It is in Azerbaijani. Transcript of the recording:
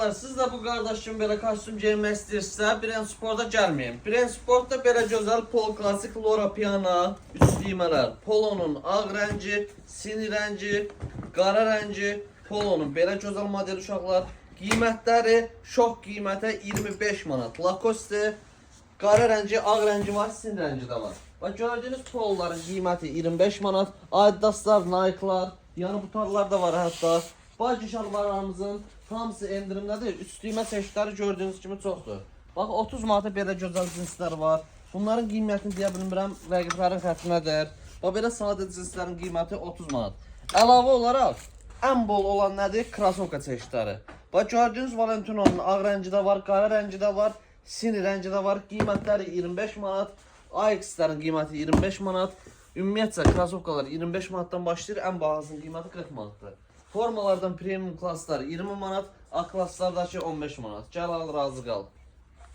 Siz də bu qardaşım belə kostyum geyinmək istəyirsə, Brand Sport'a gəlməyin. Brand Sport'da belə gözəl pol klasik Lora Piana üst düymələr. Polonun ağ rəngi, sini rəngi, qara rəngi, polonun belə gözəl model uşaqlar. Qiymətləri şok qiymətə 25 manat. Lacoste qara rəngi, ağ rəngi var, sini rəngi də var. Və gördüyünüz polların qiyməti 25 manat. Adidaslar, Nike'lar, yəni butarlar da var hətta. Bacı şalvarlarımızın hamısı endirimdədir. Üst düymə çeşidləri gördüyünüz kimi çoxdur. Bax 30 manata belə gözəl cinslər var. Bunların qiymətini deyə bilmirəm, rəqiblərin xətrinədir. Bax belə sadə cinslərin qiyməti 30 manat. Əlavə olaraq ən bol olan nədir? Krasovka çeşidləri. Bax gördüyünüz Valentino'nun ağ rəngi də var, qara rəngi də var, sini rəngi də var. Qiymətləri 25 manat. AX-lərin qiyməti 25 manat. Ümumiyyətcə krasovkalar 25 manatdan başlayır, ən bahasının qiyməti 40 manatdır. Formalardan premium klasslar 20 manat, A klasslardakı 15 manat. Gəl al, razı qal.